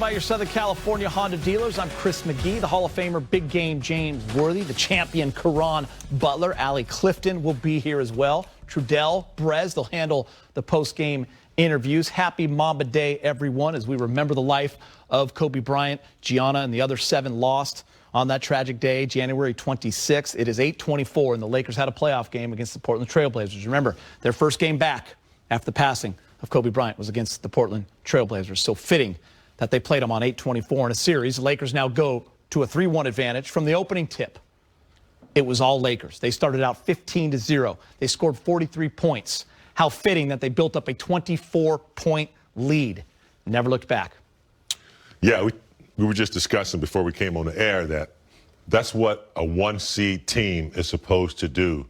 by your Southern California Honda dealers. I'm Chris McGee, the Hall of Famer, big game Jame Worthy, the champion Karan Butler, Allie Clifton will be here as well. Trudell, Brez, they'll handle the post-game interviews. Happy Mamba Day, everyone, as we remember the life of Kobe Bryant. Gianna and the other 7 lost on that tragic day, January 26th. It is 8:24, and the Lakers had a playoff game against the Portland Trail Blazers. Remember, their first game back after the passing of Kobe Bryant was against the Portland Trail Blazers. So fitting that they played them on 8:24 in a series. The Lakers now go to a 3-1 advantage from the opening tip. It was all Lakers. They started out 15-0. They scored 43 points. How fitting that they built up a 24-point lead. Never looked back. Yeah, we were just discussing before we came on the air that that's what a 1-seed team is supposed to do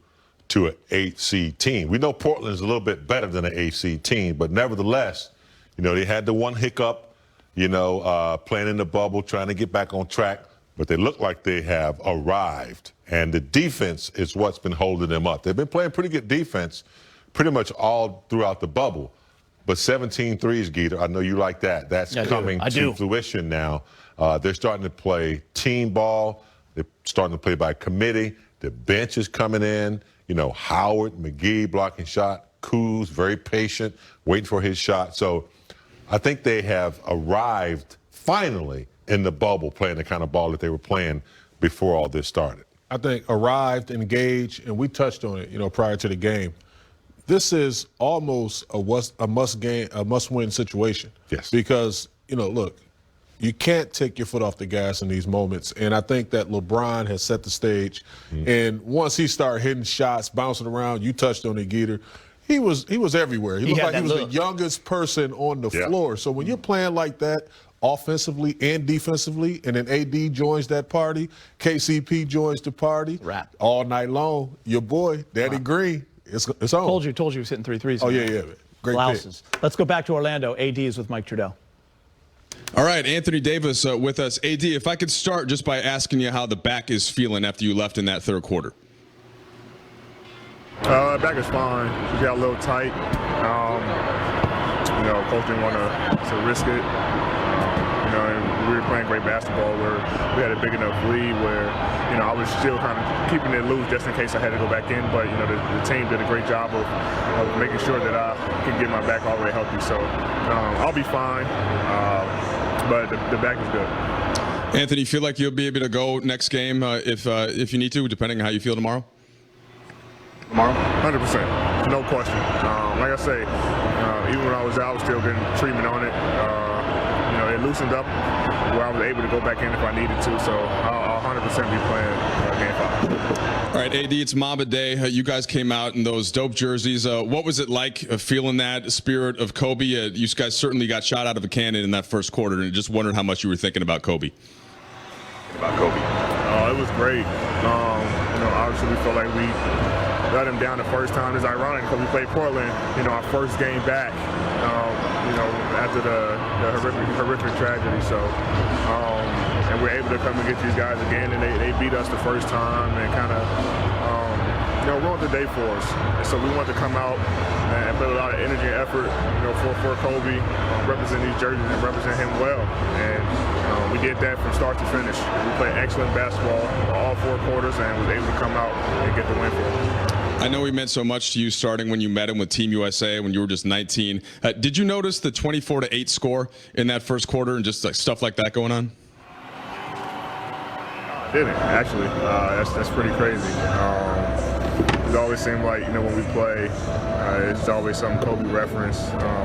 to an 8-seed team. We know Portland's a little bit better than an 8-seed team, but nevertheless, they had the one hiccup, playing in the bubble, trying to get back on track, but they look like they have arrived. And the defense is what's been holding them up. They've been playing pretty good defense pretty much all throughout the bubble. But 17 threes, Geeter, I know you like that. That's coming to fruition now. They're starting to play team ball. They're starting to play by committee. The bench is coming in. Howard, McGee blocking shot. Kuz, very patient, waiting for his shot. So I think they have arrived finally in the bubble playing the kind of ball that they were playing before all this started. I think arrived, engaged, and we touched on it, prior to the game. This is almost a must-win situation. Yes. Because, look, you can't take your foot off the gas in these moments. And I think that LeBron has set the stage. Mm-hmm. And once he started hitting shots, bouncing around, you touched on it, Geeter, he was everywhere. He looked like he was the youngest person on the floor. So when you're playing like that, offensively and defensively, and then AD joins that party, KCP joins the party, all night long, your boy, Daddy Green, it's on. Told you he was hitting 3 threes. Oh, yeah. Great Blouses. Let's go back to Orlando. AD is with Mike Trudell. All right, Anthony Davis with us. AD, if I could start just by asking you how the back is feeling after you left in that third quarter. Back is fine. We got a little tight. Coach didn't want to risk it. And we were playing great basketball where we had a big enough lead where, I was still kind of keeping it loose just in case I had to go back in. But, the team did a great job of making sure that I could get my back all the way healthy. So I'll be fine, but the back is good. Anthony, you feel like you'll be able to go next game if you need to, depending on how you feel tomorrow? Tomorrow? 100%. No question. Like I say, even when I was out, I was still getting treatment on it. It loosened up where I was able to go back in if I needed to. So I'll 100% be playing Game 5. All right, AD, it's Mamba Day. You guys came out in those dope jerseys. What was it like feeling that spirit of Kobe? You guys certainly got shot out of a cannon in that first quarter, and just wondered how much you were thinking about Kobe. It was great. Obviously we felt like we let him down the first time. It's ironic because we played Portland, our first game back, after the horrific tragedy. So, and we're able to come and get these guys again, and they beat us the first time and kind of, ruined the day for us. And so we wanted to come out and put a lot of energy and effort, for Kobe, represent these jerseys and represent him well. And we did that from start to finish. We played excellent basketball all 4 quarters and was able to come out and get the win for him. I know he meant so much to you starting when you met him with Team USA when you were just 19. Did you notice the 24-8 score in that first quarter and just stuff like that going on? I didn't, actually. That's pretty crazy. It always seemed like, when we play, it's always some Kobe reference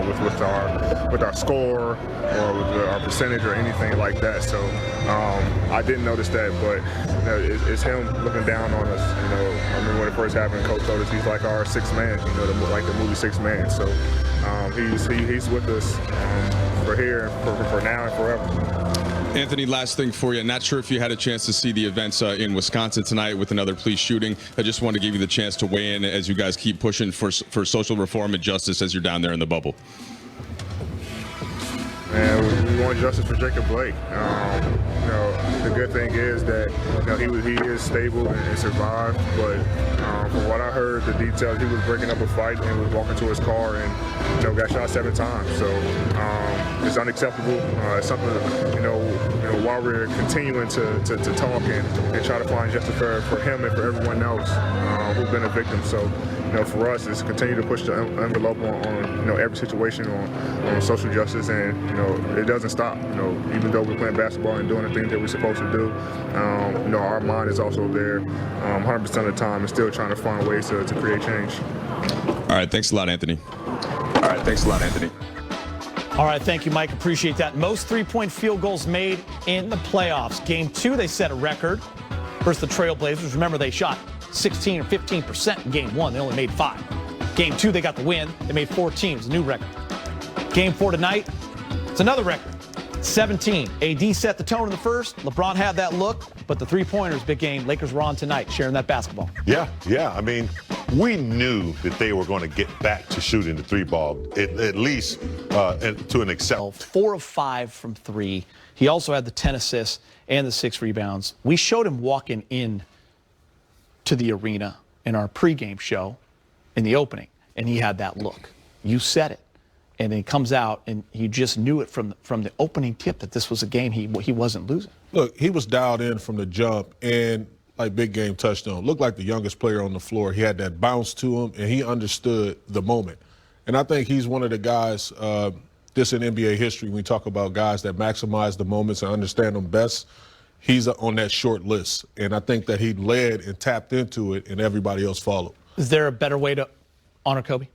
with our score or with our percentage or anything like that. So I didn't notice that, but it's him looking down on us. I remember when it first happened, Coach told us he's like our 6th man, like the movie 6th Man. So he's with us for here, for now and forever. Anthony, last thing for you. Not sure if you had a chance to see the events in Wisconsin tonight with another police shooting. I just wanted to give you the chance to weigh in as you guys keep pushing for social reform and justice as you're down there in the bubble. And we want justice for Jacob Blake. The good thing is that he is stable and survived. But from what I heard, the details, he was breaking up a fight and was walking to his car and got shot 7 times. So. is unacceptable. It's something, while we're continuing to talk and try to find justice for him and for everyone else who's been a victim. So, for us, is continue to push the envelope on every situation on social justice, and it doesn't stop. Even though we're playing basketball and doing the things that we're supposed to do, our mind is also there 100% of the time, and still trying to find ways to create change. All right, thanks a lot, Anthony. All right, thank you, Mike. Appreciate that. Most three-point field goals made in the playoffs. Game 2, they set a record versus the Trailblazers. Remember, they shot 16 or 15% in Game 1. They only made 5. Game 2, they got the win. They made 14. It was a new record. Game 4 tonight, it's another record. 17. AD set the tone in the first. LeBron had that look, but the three-pointers, big game. Lakers were on tonight, sharing that basketball. Yeah. I mean, we knew that they were going to get back to shooting the three ball, at least to an extent. 4 of 5 from 3. He also had the 10 assists and the 6 rebounds. We showed him walking in to the arena in our pregame show in the opening, and he had that look. You said it. And then he comes out, and he just knew it from the opening tip that this was a game he wasn't losing. Look, he was dialed in from the jump, and like Big Game touched on, looked like the youngest player on the floor. He had that bounce to him, and he understood the moment. And I think he's one of the guys, this in NBA history, when we talk about guys that maximize the moments and understand them best, he's on that short list. And I think that he led and tapped into it, and everybody else followed. Is there a better way to honor Kobe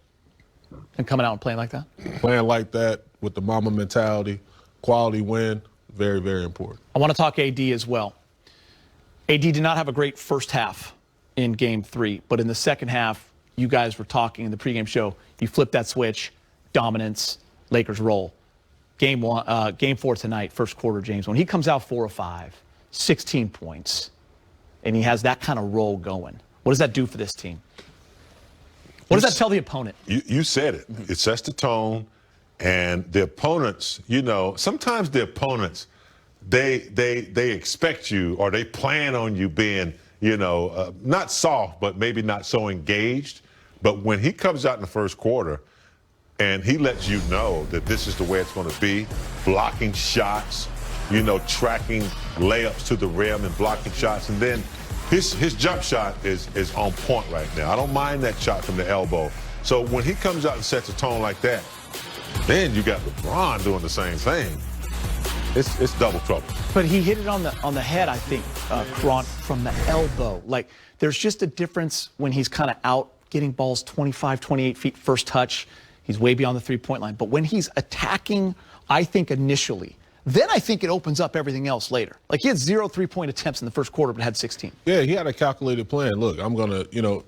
than coming out and playing like that? Playing like that with the Mamba mentality, quality win, very, very important. I want to talk AD as well. AD did not have a great first half in Game 3, but in the second half, you guys were talking in the pregame show. You flipped that switch, dominance, Lakers roll. Game 4 tonight, first quarter, James. When he comes out 4 of 5, 16 points, and he has that kind of roll going, what does that do for this team? What does that tell the opponent? You said it. It sets the tone, and the opponents, sometimes the opponents, they expect you, or they plan on you being, not soft, but maybe not so engaged. But when he comes out in the first quarter and he lets you know that this is the way it's going to be, blocking shots, tracking layups to the rim and blocking shots, and then his jump shot is on point right now. I don't mind that shot from the elbow. So when he comes out and sets a tone like that, then you got LeBron doing the same thing. It's double trouble. But he hit it on the head, I think, Karan, from the elbow. Like, there's just a difference when he's kind of out getting balls 25, 28 feet, first touch. He's way beyond the three-point line. But when he's attacking, I think initially, then I think it opens up everything else later. Like, he had 0 3-point attempts in the first quarter, but had 16. Yeah, he had a calculated plan. Look, I'm going to,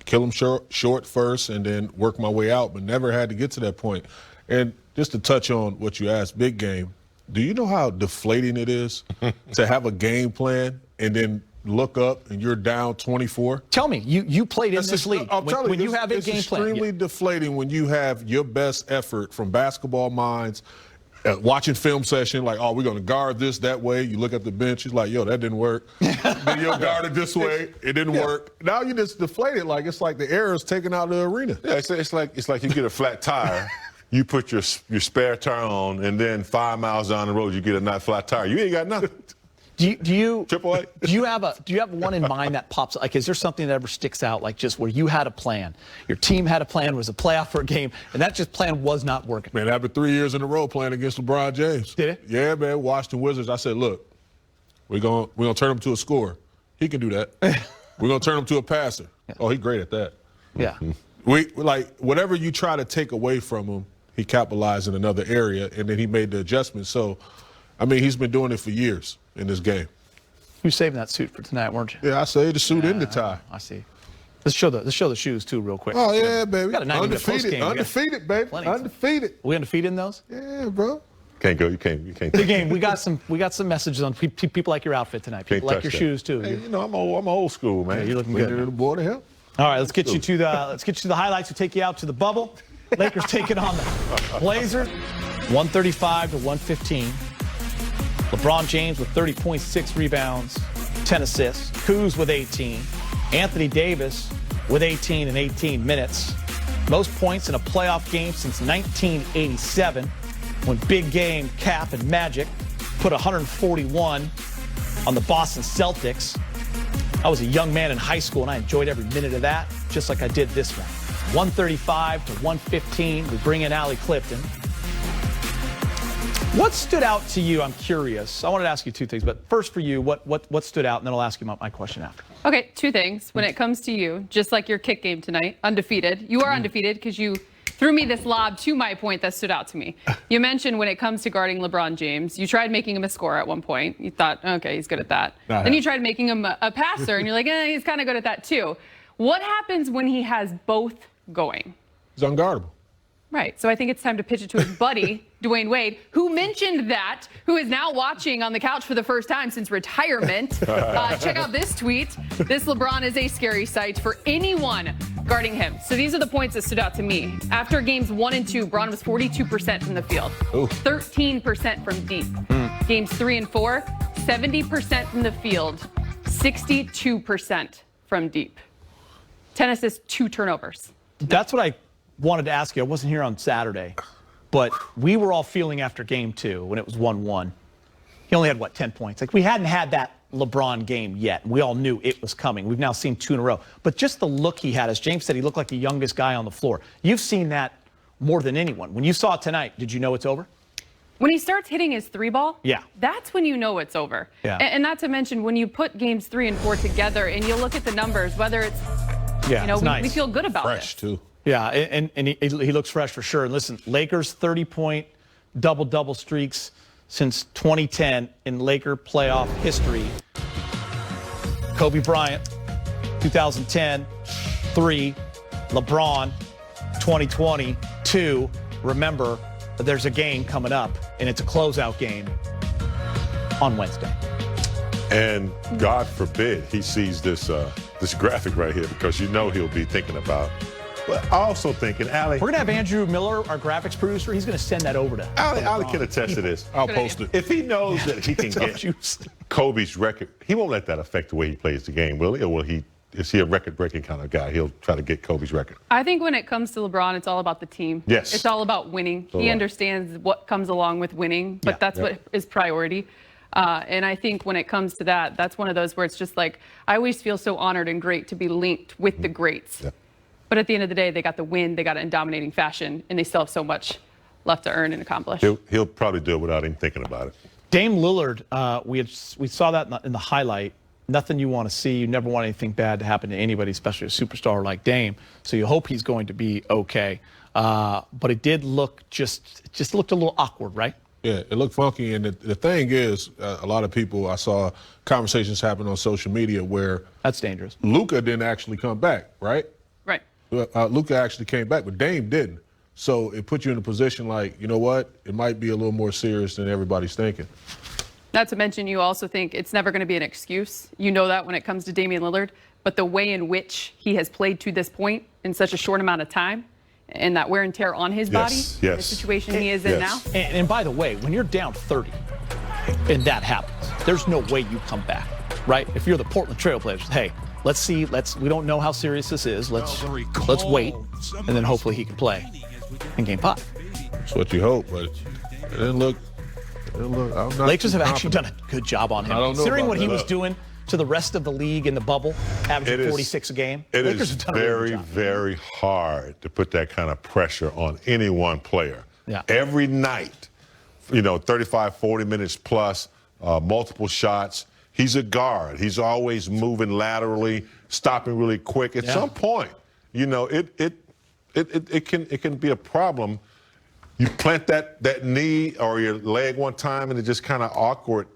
kill him short first and then work my way out, but never had to get to that point. And just to touch on what you asked, Big Game, do you know how deflating it is to have a game plan and then look up and you're down 24? Tell me, you played in this league. When you have a game plan. It's extremely deflating when you have your best effort from basketball minds, watching film session, like, oh, we're going to guard this that way. You look at the bench, you're like, yo, that didn't work. Then you'll guard it this way. It didn't work. Now you just deflated. Like, it's like the air is taken out of the arena. Yeah, it's like you get a flat tire. You put your spare tire on, and then 5 miles down the road, you get a not flat tire. You ain't got nothing. Do you AAA? Do you have one in mind that pops? Like, is there something that ever sticks out? Like, just where you had a plan, your team had a plan, was a playoff for a game, and that just plan was not working. Man, it happened 3 years in a row playing against LeBron James. Did it? Yeah, man. Washington Wizards. I said, look, we're gonna turn him to a scorer. He can do that. We're gonna turn him to a passer. Yeah. Oh, he's great at that. Yeah. We like whatever you try to take away from him, he capitalized in another area, and then he made the adjustment. So, I mean, he's been doing it for years in this game. You were saving that suit for tonight, weren't you? Yeah, I saved the suit and the tie. I see. Let's show the shoes too, real quick. Oh yeah, baby. We got a 90-minute post-game. Undefeated, baby. Undefeated. We undefeated in those? Yeah, bro. Can't go. You can't. Big Game. We got some messages on people like your outfit tonight. People like your shoes too. Hey, I'm old school, man. Yeah, you're looking good. The boy to help. All right, let's get you to the highlights. We'll take you out to the bubble. Lakers taking on the Blazers, 135 to 115. LeBron James with 30 points, 6 rebounds, 10 assists. Kuz with 18. Anthony Davis with 18 in 18 minutes. Most points in a playoff game since 1987. when Big Game, Cap, and Magic put 141 on the Boston Celtics. I was a young man in high school, and I enjoyed every minute of that, just like I did this one. 135 to 115. We bring in Allie Clifton. What stood out to you? I'm curious. I wanted to ask you two things, but first for you, what stood out, and then I'll ask you my question after. Okay, two things. When it comes to you, just like your kick game tonight, undefeated. You are undefeated because you threw me this lob to my point that stood out to me. You mentioned when it comes to guarding LeBron James, you tried making him a scorer at one point. You thought, okay, he's good at that. Then you tried making him a passer, and you're like, he's kind of good at that too. What happens when he has both going? He's unguardable. Right. So I think it's time to pitch it to his buddy, Dwayne Wade, who mentioned that, who is now watching on the couch for the first time since retirement. Check out this tweet. This LeBron is a scary sight for anyone guarding him. So these are the points that stood out to me. After games 1 and 2, Bron was 42% from the field, 13% from deep. Games 3 and 4, 70% from the field, 62% from deep. 10 assists, 2 turnovers. That's what I wanted to ask you. I wasn't here on Saturday, but we were all feeling after game 2 when it was 1-1. He only had, 10 points? Like, we hadn't had that LeBron game yet. We all knew it was coming. We've now seen 2 in a row. But just the look he had, as James said, he looked like the youngest guy on the floor. You've seen that more than anyone. When you saw it tonight, did you know it's over? When he starts hitting his 3-ball, yeah, that's when you know it's over. Yeah. And not to mention, when you put games 3 and 4 together and you look at the numbers, whether it's, it's nice. We feel good about it. Fresh, too. Yeah, and he looks fresh for sure. And listen, Lakers 30-point double-double streaks since 2010 in Laker playoff history. Kobe Bryant, 2010, 3. LeBron, 2020, 2. Remember, there's a game coming up, and it's a closeout game on Wednesday. And God forbid he sees this graphic right here, because he'll be thinking about. But also thinking, Allie. We're going to have Andrew Miller, our graphics producer. He's going to send that over to Allie can attest to this. I'll post it. If he knows that he can get Kobe's record, he won't let that affect the way he plays the game, will he? Or is he a record-breaking kind of guy? He'll try to get Kobe's record. I think when it comes to LeBron, it's all about the team. Yes. It's all about winning. He understands what comes along with winning, but that's what is priority. And I think when it comes to that, that's one of those where it's just like, I always feel so honored and great to be linked with the greats. Yeah. But at the end of the day, they got the win, they got it in dominating fashion, and they still have so much left to earn and accomplish. He'll probably do it without even thinking about it. Dame Lillard, we saw that in the highlight. Nothing you want to see. You never want anything bad to happen to anybody, especially a superstar like Dame. So you hope he's going to be okay. But it did look just looked a little awkward, right? Yeah, it looked funky. And the thing is, a lot of people, I saw conversations happen on social media where that's dangerous. Luka didn't actually come back, right? Right. Luka actually came back, but Dame didn't. So it put you in a position like, you know what? It might be a little more serious than everybody's thinking. Not to mention, you also think it's never going to be an excuse. You know that when it comes to Damian Lillard. But the way in which he has played to this point in such a short amount of time, and that wear and tear on his body, the situation he is in now. And by the way, when you're down 30 and that happens, there's no way you come back, right? If you're the Portland Trail Blazers, hey, let's see, we don't know how serious this is. Let's wait, and then hopefully he can play in Game 5. That's what you hope, but it didn't look. Lakers have actually done a good job on him. Considering what he was doing to the rest of the league in the bubble, averaging 46 a game. It is very, very hard to put that kind of pressure on any one player. Yeah. Every night, 35, 40 minutes plus, multiple shots. He's a guard. He's always moving laterally, stopping really quick. At some point, it can be a problem. You plant that knee or your leg one time, and it just kind of awkward,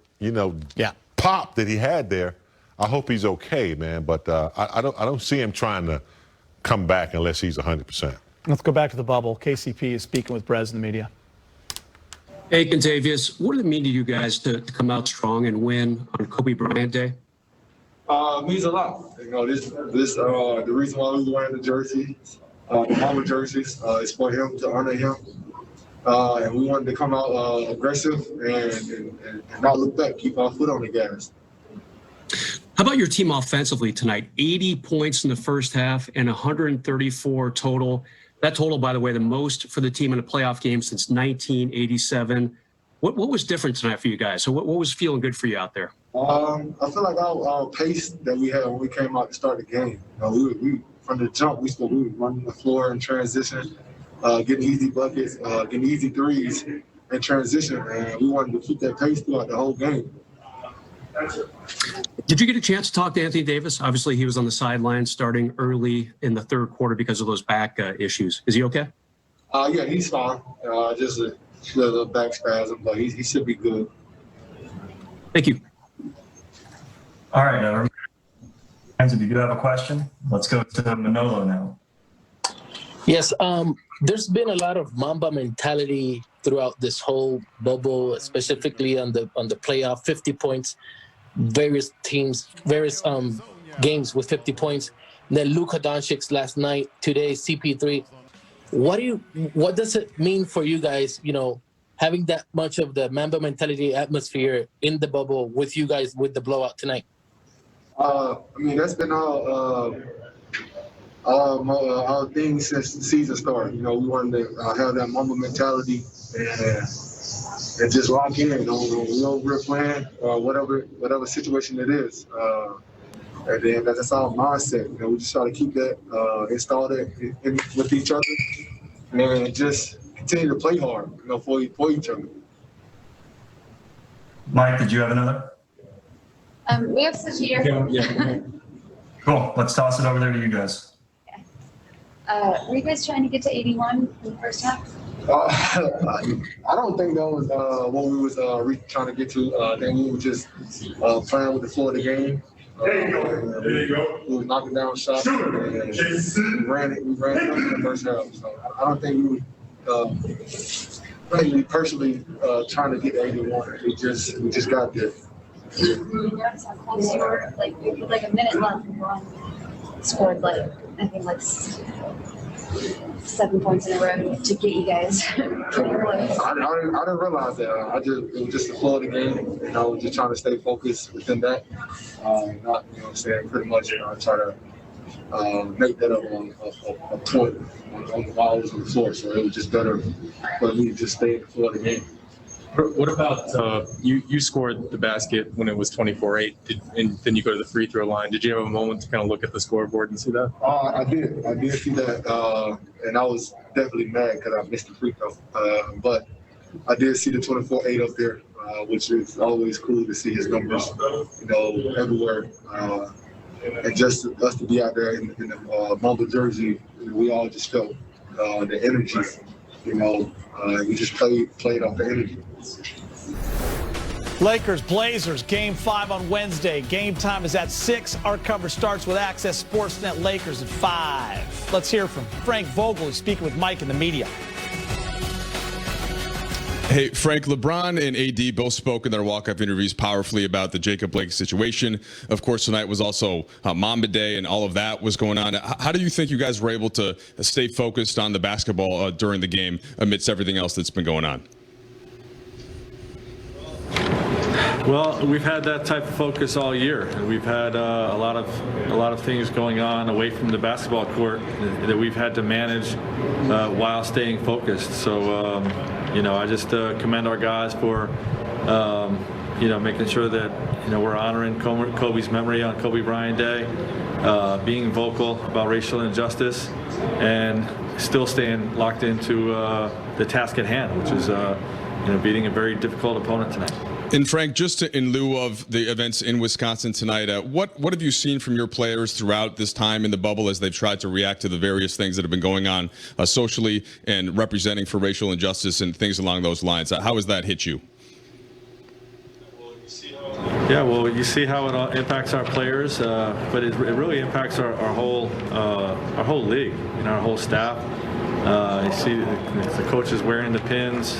pop that he had there. I hope he's okay, man. But I don't see him trying to come back unless he's 100%. Let's go back to the bubble. KCP is speaking with Brez in the media. Hey, Contavious, what does it mean to you guys to come out strong and win on Kobe Bryant Day? It means a lot. The reason why we wearing the jersey, the Mamba jerseys, is for him, to honor him. And we wanted to come out aggressive and not look back, keep our foot on the gas. How about your team offensively tonight? 80 points in the first half and 134 total. That total, by the way, the most for the team in a playoff game since 1987. What was different tonight for you guys? So what was feeling good for you out there? I feel like our pace that we had when we came out to start the game. We from the jump, we were running the floor in transition, getting easy buckets, getting easy threes in transition, and we wanted to keep that pace throughout the whole game. Did you get a chance to talk to Anthony Davis? Obviously, he was on the sidelines starting early in the third quarter because of those back issues. Is he okay? Yeah, he's fine. Just a little back spasm, but he should be good. Thank you. All right, if you do have a question, let's go to Manolo now. Yes, there's been a lot of Mamba mentality throughout this whole bubble, specifically on the playoff. 50 points, various teams, various games with 50 points. And then Luka Doncic last night, today CP3. What does it mean for you guys? You know, having that much of the Mamba mentality atmosphere in the bubble with you guys with the blowout tonight. I mean, that's been our thing since the season started. You know, we wanted to have that Mamba mentality and just lock in. You know, we're playing whatever situation it is. And then that's our mindset. You know, we just try to keep that, install that in with each other, and just continue to play hard. You know, for each other. Mike, did you have another? We have such a year. Yeah. Cool. Let's toss it over there to you guys. Were you guys trying to get to 81 in the first half? I don't think that was what we was trying to get to. I think we were just playing with the flow of the game. There you go. We were knocking down shots. And we ran it up in the first half. So I don't think we were personally trying to get to 81. We just got there. You notice how close you were? With a minute left, and scored I think 7 points in a row to get you guys pretty close. I didn't realize that. It was just the flow of the game. You know, just trying to stay focused within that. Not, saying pretty much try to make that up on a point while I was on the floor. So it was just better for me to just stay in the flow of the game. What about you scored the basket when it was 24-8, and then you go to the free throw line. Did you have a moment to kind of look at the scoreboard and see that? I did see that, and I was definitely mad because I missed the free throw. But I did see the 24-8 up there, which is always cool to see his numbers, everywhere. And just us to be out there in the Mamba jersey, we all just felt the energy. We just played off the energy. Lakers, Blazers, Game 5 on Wednesday. Game time is at 6. Our coverage starts with Access Sportsnet Lakers at 5. Let's hear from Frank Vogel, who's speaking with Mike in the media. Hey, Frank, LeBron and AD both spoke in their walk-up interviews powerfully about the Jacob Blake situation. Of course, tonight was also Mamba Day, and all of that was going on. How do you think you guys were able to stay focused on the basketball during the game amidst everything else that's been going on? Well, we've had that type of focus all year. We've had a lot of things going on away from the basketball court that we've had to manage while staying focused. So, I just commend our guys for, making sure that, we're honoring Kobe's memory on Kobe Bryant Day, being vocal about racial injustice, and still staying locked into the task at hand, which is, beating a very difficult opponent tonight. And Frank, just in lieu of the events in Wisconsin tonight, what have you seen from your players throughout this time in the bubble as they've tried to react to the various things that have been going on socially and representing for racial injustice and things along those lines? How has that hit you? Yeah, well, you see how it impacts our players, but it really impacts our whole league, our whole staff. You see the coaches wearing the pins.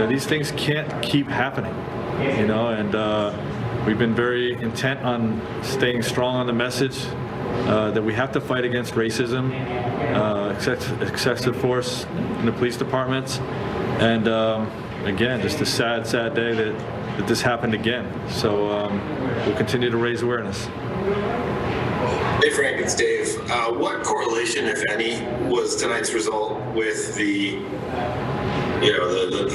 These things can't keep happening, and we've been very intent on staying strong on the message that we have to fight against racism, excessive force in the police departments, and again, just a sad day that this happened again. So we'll continue to raise awareness. Hey Frank, it's Dave. What correlation, if any, was tonight's result with the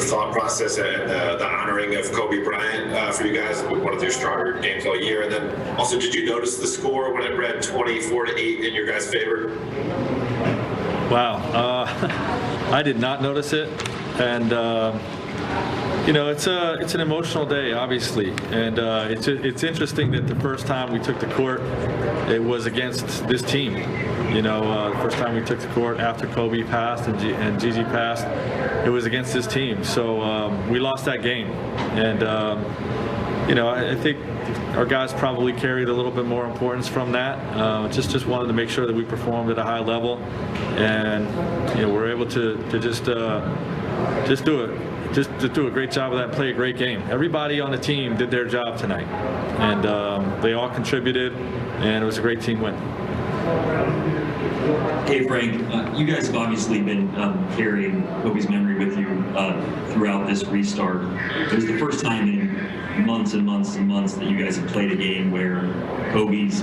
thought process and the honoring of Kobe Bryant for you guys? One of your stronger games all year. And then also, did you notice the score when it read 24-8 in your guys' favor? Wow, I did not notice it, and it's an emotional day, obviously, and it's interesting that the first time we took the court, it was against this team. The first time we took the court after Kobe passed and Gigi passed, it was against this team. So we lost that game, and I think our guys probably carried a little bit more importance from that. Just wanted to make sure that we performed at a high level, and we're able to just do a great job of that and play a great game. Everybody on the team did their job tonight, and they all contributed, and it was a great team win. Hey Frank, you guys have obviously been carrying Kobe's memory with you throughout this restart. It was the first time in months and months and months that you guys have played a game where Kobe's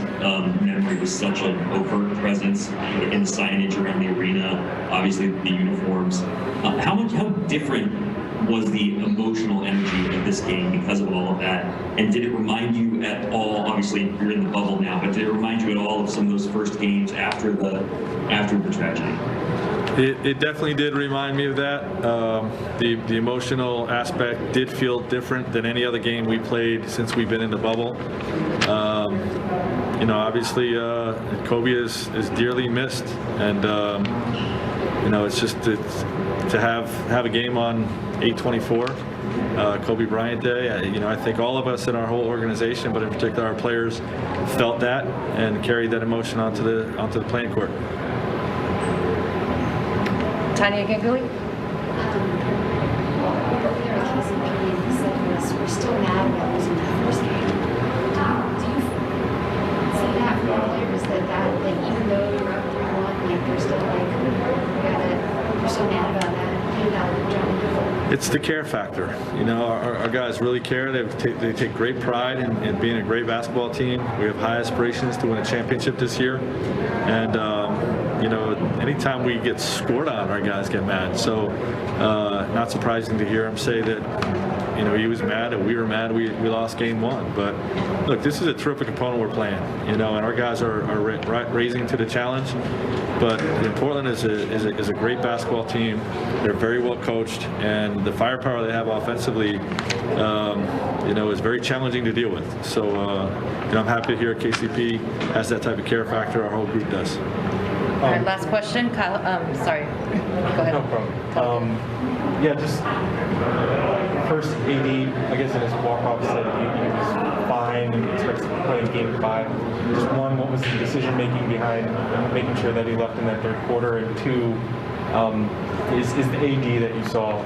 memory was such an overt presence in the signage around the arena, obviously the uniforms. How different was the emotional energy of this game because of all of that? And did it remind you at all, obviously you're in the bubble now, but did it remind you at all of some of those first games after the tragedy? It definitely did remind me of that. The emotional aspect did feel different than any other game we played since we've been in the bubble. Obviously Kobe is dearly missed, and it's just to have a game on 8/24, Kobe Bryant Day. I think all of us in our whole organization, but in particular our players, felt that and carried that emotion onto the playing court. Tanya Ganguli. We're still mad about losing that first game. Do you see that from the players that even though you're up 3-1, they're still you're so mad about that? It's the care factor. Our guys really care. They take great pride in being a great basketball team. We have high aspirations to win a championship this year, and anytime we get scored on, our guys get mad. So not surprising to hear him say that he was mad and we were mad we lost game one. But look, this is a terrific opponent we're playing, and our guys are raising to the challenge. But Portland is a great basketball team. They're very well coached, and the firepower they have offensively, is very challenging to deal with. So, I'm happy to hear KCP has that type of care factor. Our whole group does. All right, last question, Kyle. Sorry, go ahead. No problem. Just first AD, I guess in his walk-off said he was fine and expects to play in Game 5. Just one, what was the decision-making behind making sure that he left in that third quarter? And two, is the AD that you saw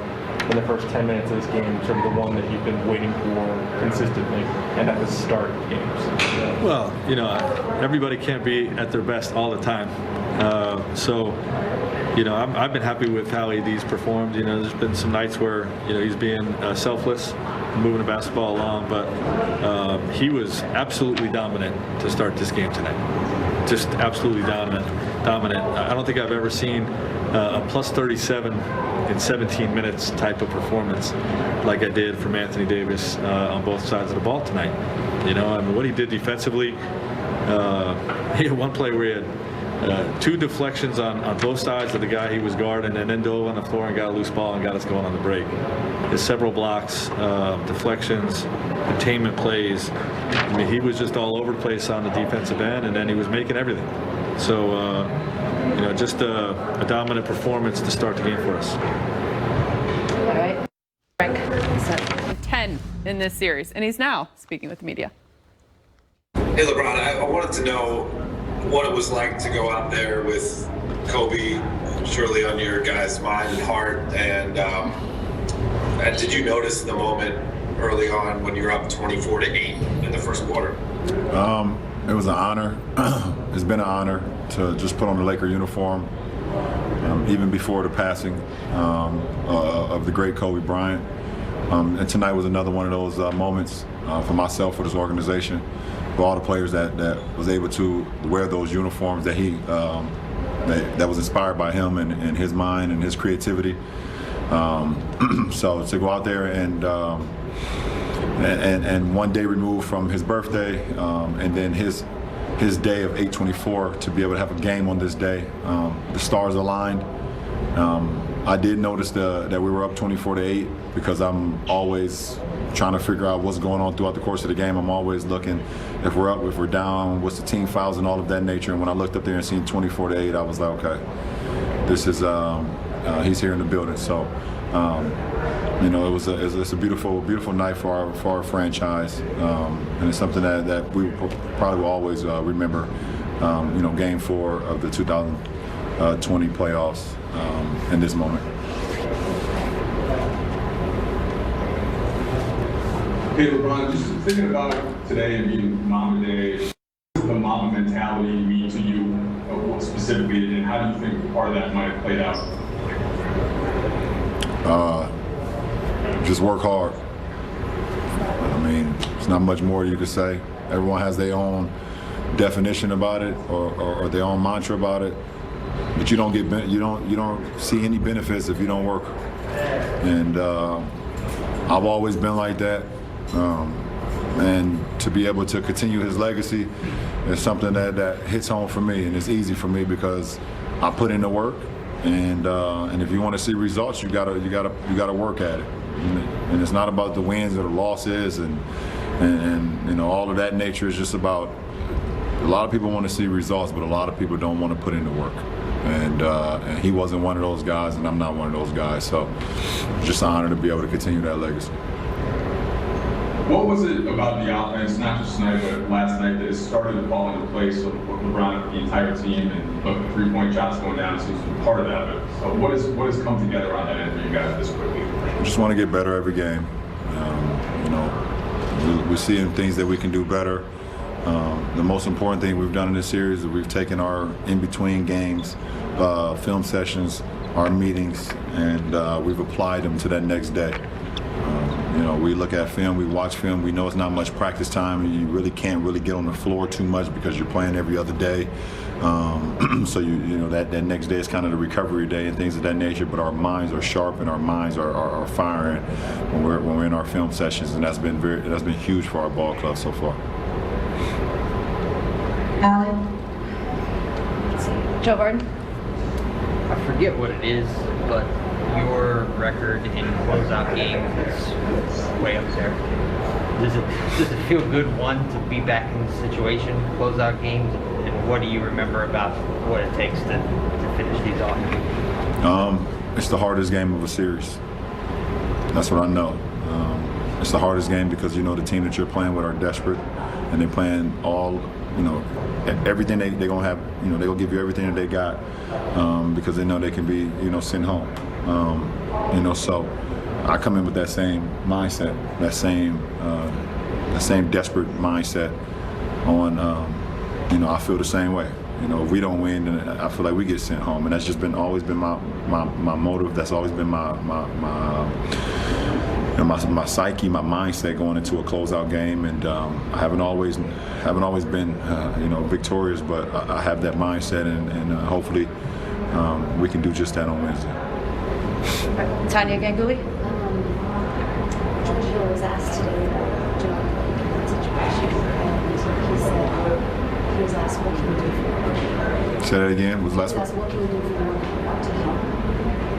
in the first 10 minutes of this game sort of the one that you've been waiting for consistently, and that was start games? Well, everybody can't be at their best all the time. I've been happy with how AD's performed. There's been some nights where, he's being selfless, moving the basketball along, but he was absolutely dominant to start this game tonight. Just absolutely dominant. I don't think I've ever seen a plus 37 in 17 minutes type of performance like I did from Anthony Davis on both sides of the ball tonight. What he did defensively, he had one play where he had two deflections on both sides of the guy he was guarding, and then dove on the floor and got a loose ball and got us going on the break. There's several blocks, deflections, containment plays. He was just all over the place on the defensive end, and then he was making everything. So, just a dominant performance to start the game for us. All right. Frank. 10 in this series, and he's now speaking with the media. Hey, LeBron, I wanted to know what it was like to go out there with Kobe surely on your guys' mind and heart, and did you notice the moment early on when you were up 24-8 in the first quarter? It was an honor. It's been an honor to just put on the Laker uniform, even before the passing of the great Kobe Bryant. And tonight was another one of those moments for myself, for this organization, for all the players that was able to wear those uniforms that he that was inspired by him and his mind and his creativity. So to go out there and one day removed from his birthday, and then his day of 8/24 to be able to have a game on this day, the stars aligned. I did notice that we were up 24-8 because I'm always trying to figure out what's going on throughout the course of the game. I'm always looking if we're up, if we're down, what's the team fouls and all of that nature. And when I looked up there and seen 24-8, I was like, okay, this is he's here in the building. So you know, it's a beautiful night for our franchise, and it's something that we probably will always remember. You know, Game 4 of the 2020 playoffs in this moment. Hey, LeBron, just thinking about today being Mamba Day, what does the Mamba mentality mean to you specifically, and how do you think part of that might have played out? Just work hard. I mean, there's not much more you could say. Everyone has their own definition about it or their own mantra about it, but you don't see any benefits if you don't work. And I've always been like that. And to be able to continue his legacy is something that hits home for me, and it's easy for me because I put in the work. And if you want to see results, you gotta work at it. And it's not about the wins or the losses and you know, all of that nature. Is just about, a lot of people want to see results, but a lot of people don't want to put in the work. And he wasn't one of those guys, and I'm not one of those guys. So it's just an honor to be able to continue that legacy. What was it about the offense, not just tonight, but last night, that it started to fall into place of LeBron, the entire team, and look, the three-point shots going down seems to be part of that. But so what has come together on that end for you guys this quickly? I just want to get better every game. You know, we're seeing things that we can do better. The most important thing we've done in this series is we've taken our in-between games, film sessions, our meetings, and we've applied them to that next day. You know, we look at film, we watch film, we know it's not much practice time, and you really can't really get on the floor too much because you're playing every other day. So you know that next day is kind of the recovery day and things of that nature, but our minds are sharp and our minds are firing when we're in our film sessions, and that's been huge for our ball club so far. Alan? Joe Barton? I forget what it is, but your record in closeout games is way up there. Does it feel good, one, to be back in the situation, closeout games, and what do you remember about what it takes to finish these off? It's the hardest game of a series. That's what I know. It's the hardest game because you know the team that you're playing with are desperate, and they're playing all, you know, everything they're gonna have. You know, they're gonna give you everything that they got because they know they can be, you know, sent home. You know, so I come in with that same mindset, that same desperate mindset on, you know, I feel the same way. You know, if we don't win, then I feel like we get sent home, and that's just always been my motive. That's always been my psyche, my mindset going into a closeout game, and I haven't always been, you know, victorious, but I have that mindset, and hopefully we can do just that on Wednesday. Tanya Ganguly? George Hill was asked today about Jame that situation, and he was asked, what can you do for him? Say that again? Was last one? He was asked, what can you do for him to help?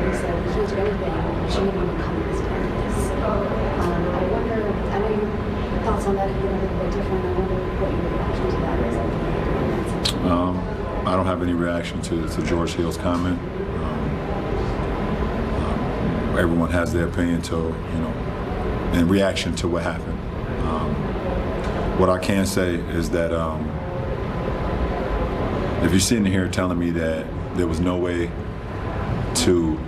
He said, he was very bad. Jame would come and start this. I wonder, I know your thoughts on that have been a little bit different. I wonder what your reaction to that is. I don't have any reaction to George Hill's comment. Everyone has their opinion to, you know, in reaction to what happened. What I can say is that if you're sitting here telling me that there was no way to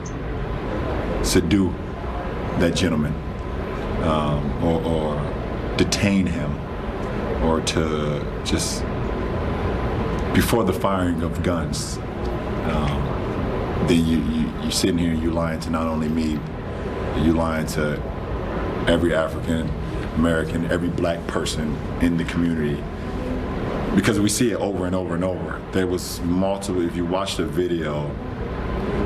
subdue that gentleman or detain him or to just before the firing of guns, then you're sitting here and you're lying to not only me, you're lying to every African American, every black person in the community, because we see it over and over and over. There was multiple, if you watch the video,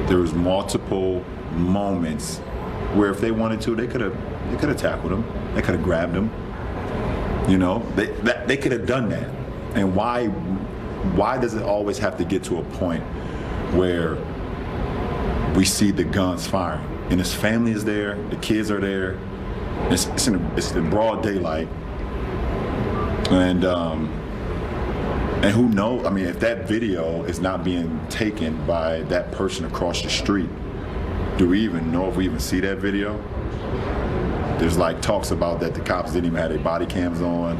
there was multiple moments where if they wanted to, they could have tackled him, they could have grabbed him. You know, they could have done that. And why does it always have to get to a point where we see the guns firing and his family is there, the kids are there, it's in broad daylight, and who knows? I mean, if that video is not being taken by that person across the street, do we even know if we even see that video? There's like talks about that the cops didn't even have their body cams on.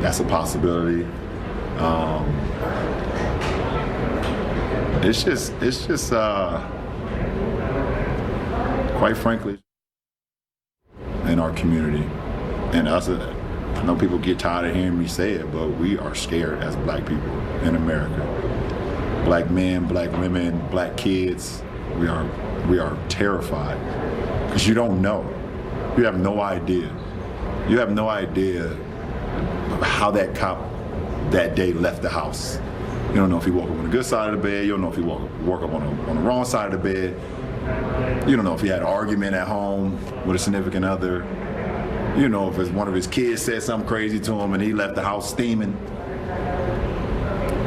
That's a possibility. It's just quite frankly, in our community, and us, I know people get tired of hearing me say it, but we are scared as black people in America. Black men, black women, black kids, we are terrified because you don't know. You have no idea. You have no idea how that cop that day left the house. You don't know if he woke up on the good side of the bed. You don't know if he woke up on the wrong side of the bed. You don't know if he had an argument at home with a significant other. You know if one of his kids said something crazy to him and he left the house steaming.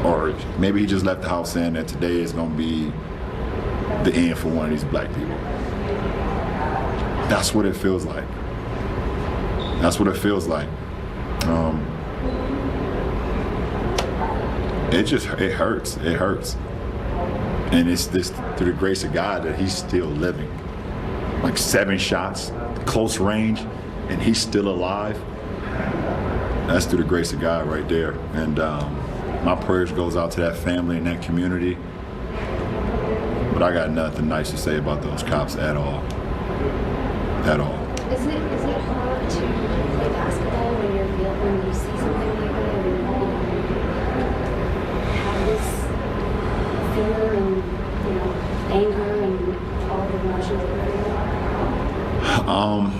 Or maybe he just left the house saying that today is going to be the end for one of these black people. That's what it feels like. That's what it feels like. It hurts. It hurts. And it's this through the grace of God that he's still living. Like 7 shots, close range, and he's still alive. That's through the grace of God right there. And my prayers goes out to that family and that community. But I got nothing nice to say about those cops at all. At all. Is it hard to play basketball when you see something like that and have this fear and anger and all the emotions that are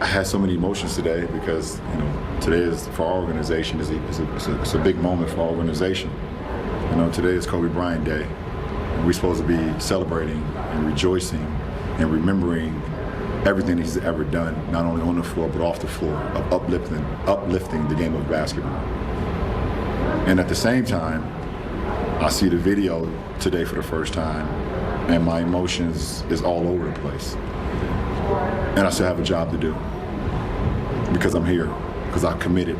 I had so many emotions today because today is for our organization. It's a big moment for our organization. Today is Kobe Bryant Day. We're supposed to be celebrating and rejoicing and remembering everything he's ever done, not only on the floor but off the floor, of uplifting the game of basketball. And at the same time, I see the video today for the first time, and my emotions is all over the place. And I still have a job to do because I'm here, because I committed.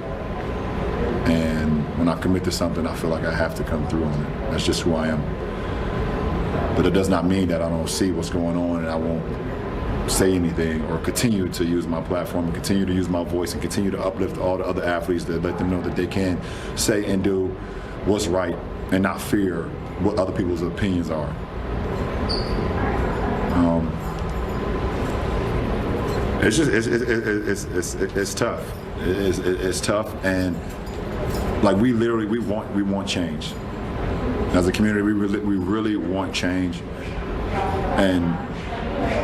And when I commit to something, I feel like I have to come through on it. That's just who I am. But it does not mean that I don't see what's going on and I won't say anything or continue to use my platform and continue to use my voice and continue to uplift all the other athletes that let them know that they can say and do what's right and not fear what other people's opinions are. It's just it's tough. It's tough, and like we want change. As a community, we really want change, and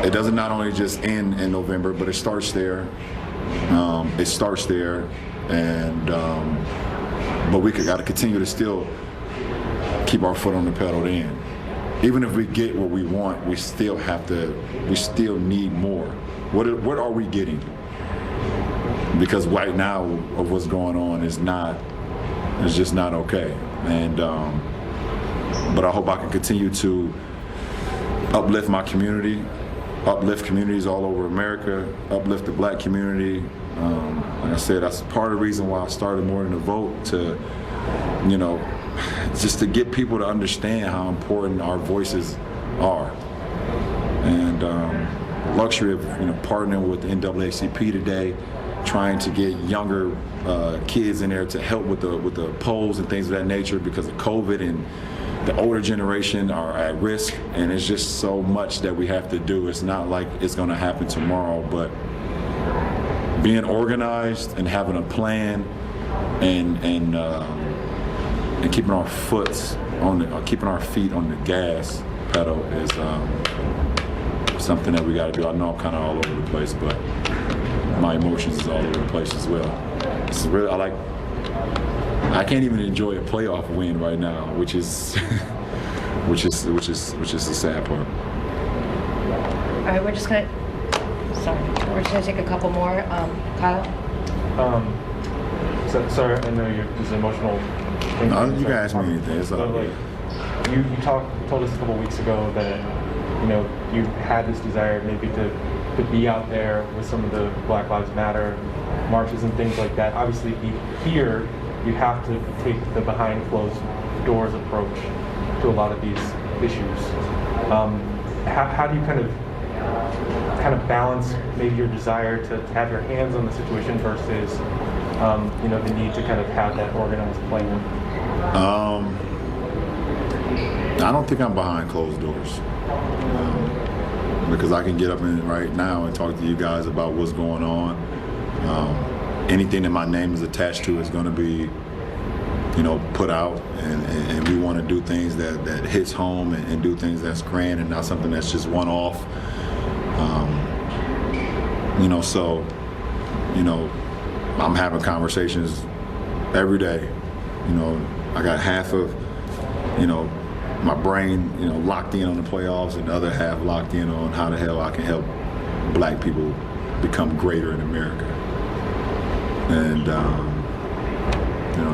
it doesn't not only just end in November, but it starts there. It starts there, and but we got to continue to still keep our foot on the pedal then. Even if we get what we want, we still need more. What are we getting? Because right now, of what's going on is just not okay. And but I hope I can continue to uplift my community, uplift communities all over America, uplift the black community. Like I said, that's part of the reason why I started More Than a Vote, to, just to get people to understand how important our voices are. And the luxury of partnering with the NAACP today, trying to get younger kids in there to help with the polls and things of that nature because of COVID, and the older generation are at risk, and it's just so much that we have to do. It's not like it's going to happen tomorrow, but being organized and having a plan and keeping our feet on the gas pedal something that we got to do. I know I'm kind of all over the place, but my emotions is all over the place as well. It's really, I can't even enjoy a playoff win right now, which is which is the sad part. All right, we're just gonna take a couple more. Kyle. Sorry, I know there's an emotional thing. No, you can ask me anything. It's all like you told us a couple weeks ago that you had this desire maybe to be out there with some of the Black Lives Matter marches and things like that. Obviously, here you have to take the behind closed doors approach to a lot of these issues. How do you kind of balance maybe your desire to have your hands on the situation versus the need to kind of have that organized plan? I don't think I'm behind closed doors, because I can get up right now and talk to you guys about what's going on. Anything that my name is attached to is going to be put out, and we want to do things that hits home and do things that's grand and not something that's just one-off. I'm having conversations every day. I got half of, my brain, locked in on the playoffs, and the other half locked in on how the hell I can help Black people become greater in America. And,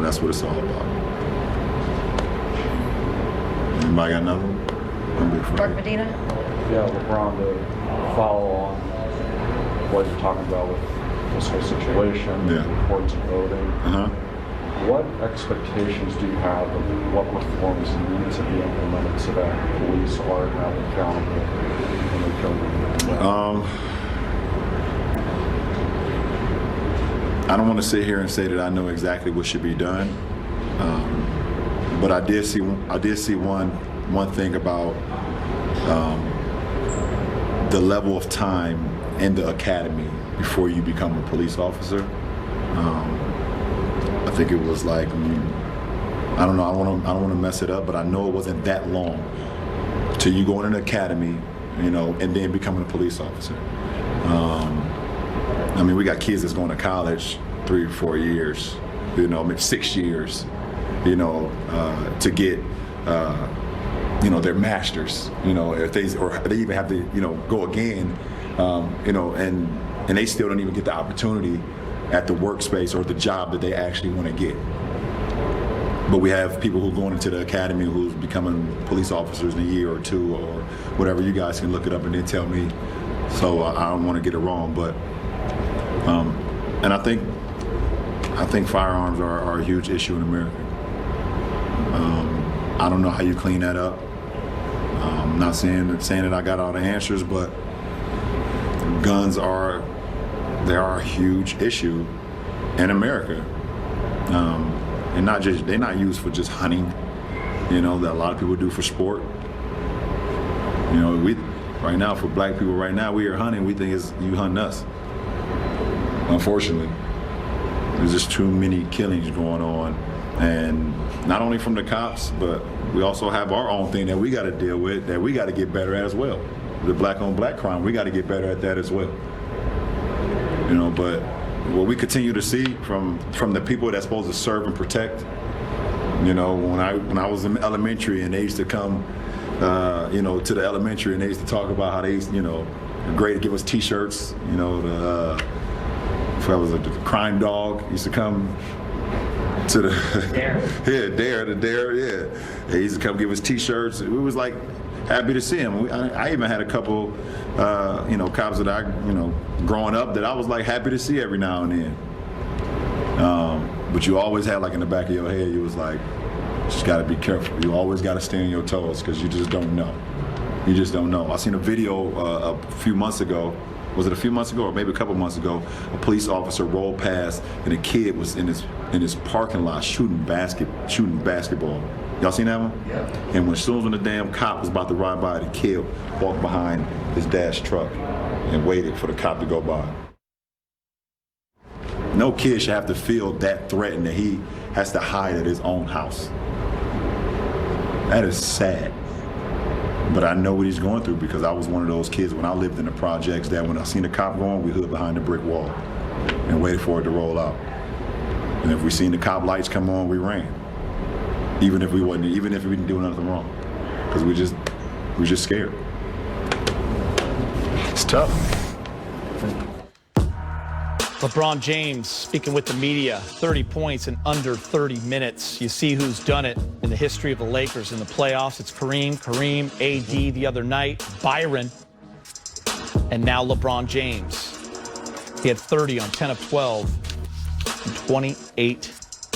that's what it's all about. Anybody got another one? Mark Medina. Yeah, LeBron, to follow on what you're talking about with this whole situation, the importance of voting. What expectations do you have of what reforms need to be implemented so that police are held accountable when they kill people? I don't want to sit here and say that I know exactly what should be done, but I did see one thing about the level of time in the academy before you become a police officer. I think it was like, I don't know, I don't want to mess it up, but I know it wasn't that long till you go in an academy, and then becoming a police officer. We got kids that's going to college 3 or 4 years, maybe 6 years, to get, their masters, if they even have to, go again, and they still don't even get the opportunity at the workspace or the job that they actually want to get. But we have people who are going into the academy who's becoming police officers in a year or 2 or whatever. You guys can look it up and then tell me. So I don't want to get it wrong, but and I think firearms are a huge issue in America. I don't know how you clean that up. I'm not saying that I got all the answers, but guns are a huge issue in America, and they're not used for just hunting, that a lot of people do for sport. We right now, for Black people right now, we are hunting. We think it's you hunting us. Unfortunately, there's just too many killings going on, and not only from the cops, but we also have our own thing that we got to deal with, that we got to get better at as well. The Black-on-Black crime, we got to get better at that as well. But what we continue to see from the people that's supposed to serve and protect, when I was in elementary and they used to come, to the elementary and they used to talk about how they used, great to give us T-shirts, if I was a crime dog, used to come to the Dare, yeah. They used to come give us T-shirts. It was like happy to see him. I even had a couple, cops that I, growing up that I was like happy to see every now and then. But you always had like in the back of your head, you was like, just got to be careful. You always got to stay on your toes because you just don't know. You just don't know. I seen a video a few months ago. Was it a few months ago or maybe a couple months ago? A police officer rolled past and a kid was in his parking lot shooting basketball. Y'all seen that one? Yeah. And as soon as the damn cop was about to ride by, the kid walked behind his dad's truck and waited for the cop to go by. No kid should have to feel that threatened that he has to hide at his own house. That is sad. But I know what he's going through because I was one of those kids when I lived in the projects that when I seen a cop going, we hid behind the brick wall and waited for it to roll out. And if we seen the cop lights come on, we ran. Even if we didn't do nothing wrong. Because we just scared. It's tough. LeBron James speaking with the media, 30 points in under 30 minutes. You see who's done it in the history of the Lakers in the playoffs. It's Kareem, AD the other night, Byron, and now LeBron James. He had 30 on 10 of 12 in 28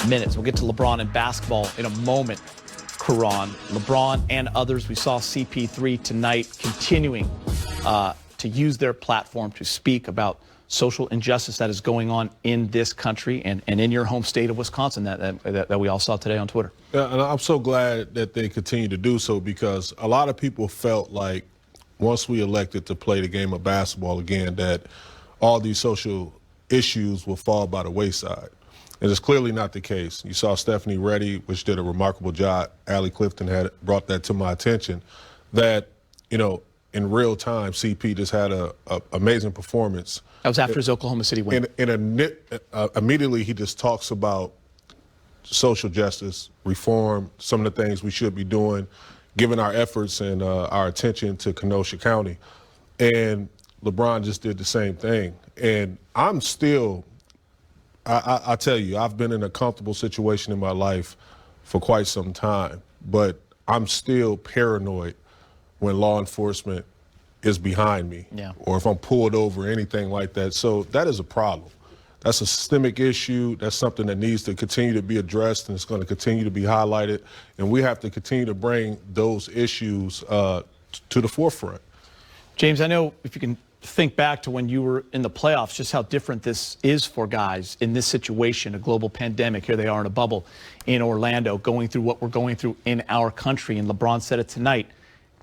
minutes. We'll get to LeBron in basketball in a moment, Karan. LeBron and others, we saw CP3 tonight continuing to use their platform to speak about social injustice that is going on in this country and in your home state of Wisconsin that we all saw today on Twitter. Yeah, and I'm so glad that they continue to do so because a lot of people felt like once we elected to play the game of basketball again that all these social issues will fall by the wayside. And it's clearly not the case. You saw Stephanie Reddy, which did a remarkable job. Allie Clifton had brought that to my attention that, in real time, CP just had a amazing performance. That was after his Oklahoma City win. Immediately he just talks about social justice, reform, some of the things we should be doing, giving our efforts and our attention to Kenosha County. And LeBron just did the same thing. And I'm still, I tell you, I've been in a comfortable situation in my life for quite some time, but I'm still paranoid when law enforcement is behind me or if I'm pulled over or anything like that. So that is a problem. That's a systemic issue. That's something that needs to continue to be addressed and it's going to continue to be highlighted. And we have to continue to bring those issues to the forefront. James, I know if you can think back to when you were in the playoffs, just how different this is for guys in this situation, a global pandemic. Here they are in a bubble in Orlando going through what we're going through in our country. And LeBron said it tonight.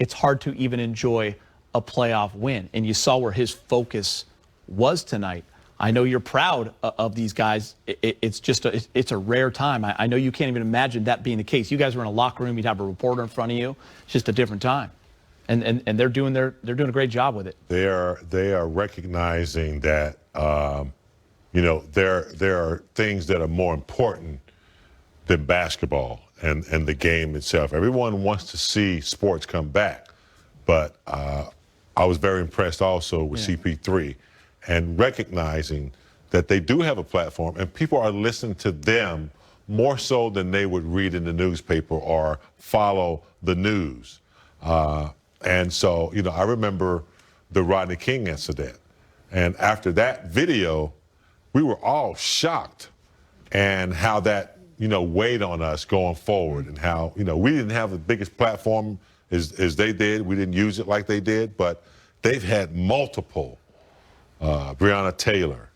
It's hard to even enjoy a playoff win. And you saw where his focus was tonight. I know you're proud of these guys. It's just it's a rare time. I know you can't even imagine that being the case. You guys were in a locker room. You'd have a reporter in front of you. It's just a different time. And they're doing a great job with it. They are recognizing that there are things that are more important than basketball and the game itself. Everyone wants to see sports come back, but I was very impressed also with CP3 and recognizing that they do have a platform and people are listening to them more so than they would read in the newspaper or follow the news. And so, I remember the Rodney King incident. And after that video, we were all shocked and how that, weighed on us going forward and how, we didn't have the biggest platform as they did. We didn't use it like they did, but they've had multiple, Breonna Taylor,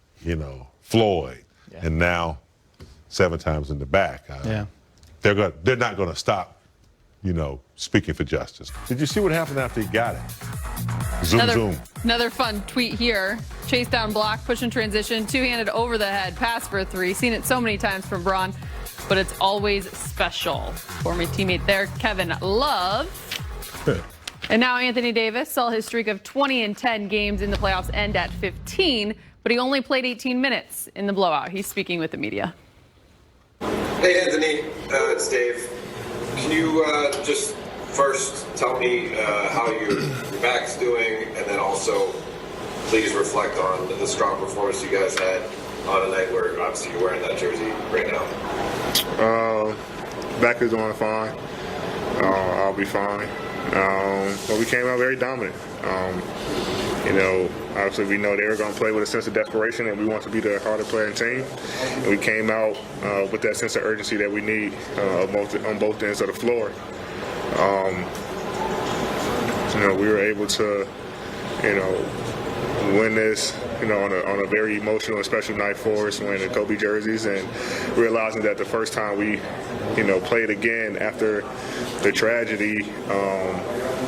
Floyd, and now 7 times in the back. They're not going to stop, speaking for justice. Did you see what happened after he got it? Zoom. Another fun tweet here. Chase down block, push and transition, two-handed over the head, pass for 3. Seen it so many times from Bron, but it's always special. Former teammate there, Kevin Love. And now Anthony Davis saw his streak of 20 and 10 games in the playoffs end at 15, but he only played 18 minutes in the blowout. He's speaking with the media. Hey, Anthony. It's Dave. Can you just first tell me how your back's doing, and then also please reflect on the strong performance you guys had on a night where obviously you're wearing that jersey right now? Back is doing fine. I'll be fine. But we came out very dominant. Obviously we know they were going to play with a sense of desperation, and we want to be the harder playing team. And we came out with that sense of urgency that we need on both ends of the floor. We were able to, win this, on a very emotional and special night for us, wearing the Kobe jerseys, and realizing that the first time we, played again after the tragedy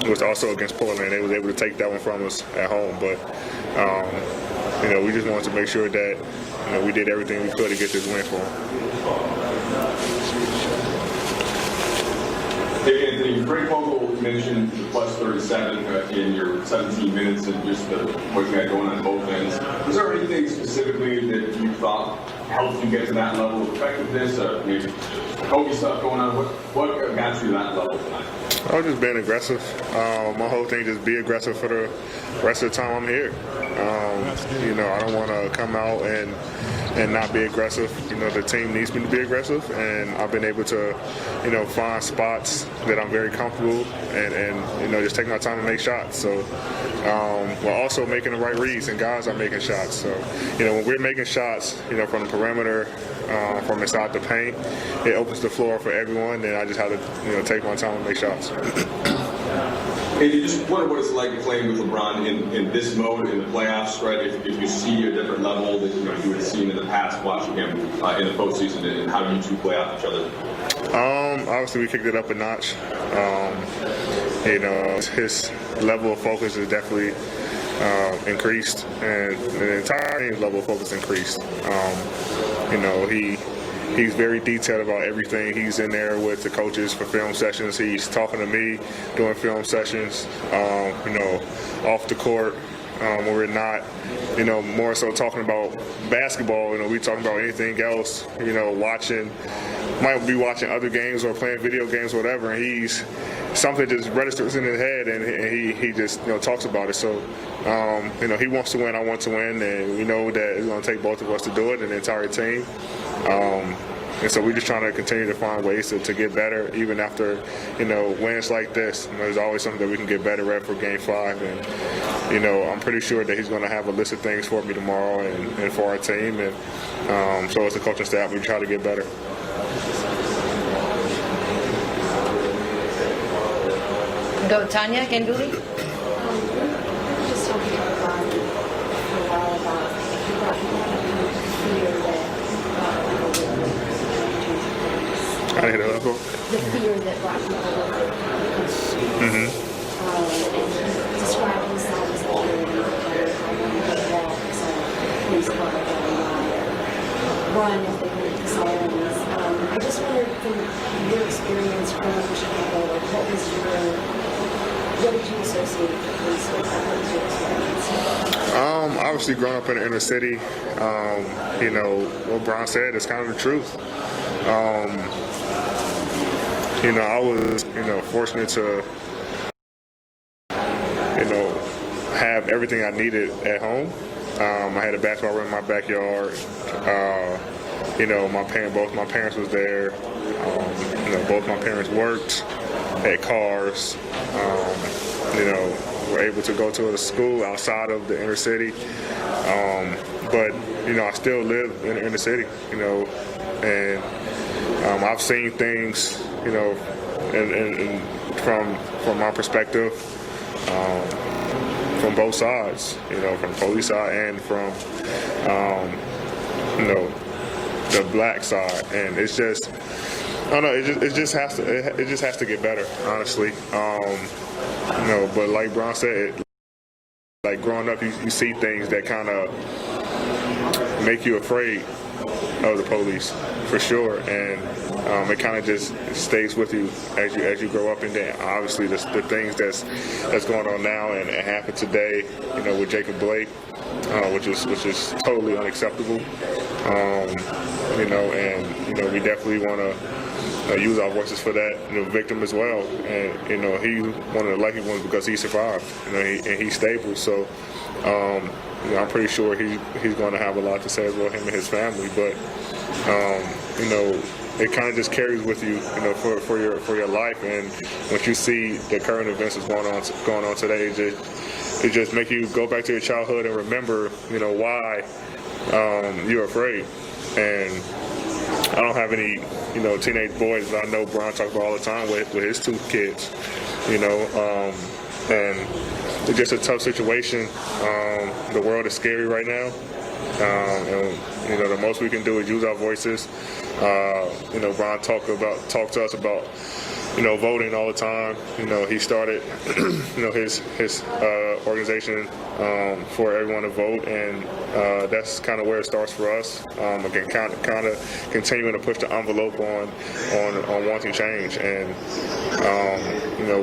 was also against Portland. They was able to take that one from us at home, but we just wanted to make sure that we did everything we could to get this win for them. Hey, Anthony, Frank Vogel mentioned the plus 37 in your 17 minutes and just what you had going on both ends. Was there anything specifically that you thought helped you get to that level of effectiveness? Maybe Kobe stuff going on? What got you to that level tonight? I was just being aggressive. My whole thing just be aggressive for the rest of the time I'm here. I don't want to come out and not be aggressive. The team needs me to be aggressive, and I've been able to, find spots that I'm very comfortable and just take my time to make shots. So, while also making the right reads, and guys are making shots. So, when we're making shots, from the perimeter, from inside the paint, it opens the floor for everyone. And I just have to, take my time and make shots. And you just wonder what it's like playing with LeBron in this mode in the playoffs, right? If you see a different level that you had seen in the past watching him in the postseason, and how you two play off each other. Obviously, we kicked it up a notch. His level of focus is definitely increased, and the entire team's level of focus increased. He's very detailed about everything. He's in there with the coaches for film sessions. He's talking to me during film sessions, off the court when we're not, more so talking about basketball. We talking about anything else, might be watching other games or playing video games or whatever, and something just registers in his head, and he just, talks about it. So, he wants to win, I want to win, and we know that it's going to take both of us to do it, and the entire team. And so we're just trying to continue to find ways to get better, even after, wins like this. There's always something that we can get better at for Game 5. And, I'm pretty sure that he's going to have a list of things for me tomorrow and for our team. And so as a coaching staff, we try to get better. Go, Tanya Ganguly. Just talking about for a while about fear that I didn't hear that before. the fear that black people will and describe himself as the charity police car run if they heard the sirens. I just wondered from your experience growing up in Chicago, what did you associate with the police with? What was your experience? Obviously, growing up in the inner city, what Brian said is kind of the truth. I was, fortunate to, have everything I needed at home. I had a basketball ring in my backyard. Both my parents was there. Both my parents worked, had cars. Were able to go to a school outside of the inner city. But I still live in the inner city. And I've seen things, and from my perspective, from both sides, from the police side and from, the black side, and it's just, I don't know, it just has to get better, honestly. But like Brian said, like growing up, you see things that kind of make you afraid of the police, for sure, and it kind of just stays with you as you grow up. And then obviously the things that's going on now and it happened today, with Jacob Blake, which is totally unacceptable. And we definitely want to use our voices for that victim as well. And he's one of the lucky ones because he survived, and he's stable. So I'm pretty sure he's going to have a lot to say as well, him and his family. But it kind of just carries with you, for your life. And once you see the current events that's going on today, it just make you go back to your childhood and remember, why you're afraid. And I don't have any, teenage boys, but I know Brian talks about all the time with his two kids, and it's just a tough situation. The world is scary right now. And the most we can do is use our voices. Brian talked to us about voting all the time. He started, his organization for everyone to vote, and that's kind of where it starts for us. Again, kind of continuing to push the envelope on wanting change, and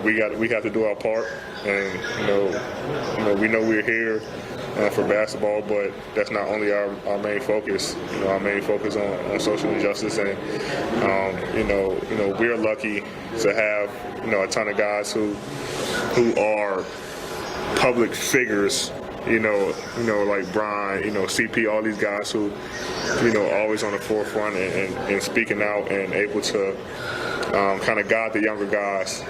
we have to do our part, and we know we're here for basketball, but that's not only our main focus. Our main focus on social injustice, and we're lucky to have a ton of guys who are public figures. Like Brian, CP, all these guys who, always on the forefront and speaking out and able to kind of guide the younger guys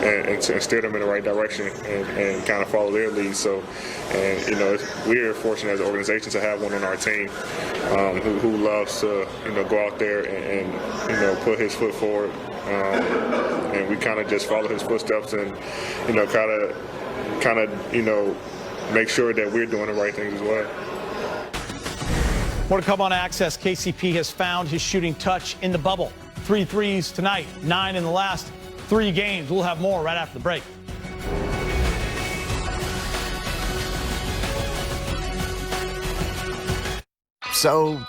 and steer them in the right direction and kind of follow their lead. So, and we're fortunate as an organization to have one on our team who loves to go out there and put his foot forward, and we kind of just follow his footsteps and kind of make sure that we're doing the right things as well. More to come on Access. KCP has found his shooting touch in the bubble. 3 threes tonight, 9 in the last 3 games. We'll have more right after the break. So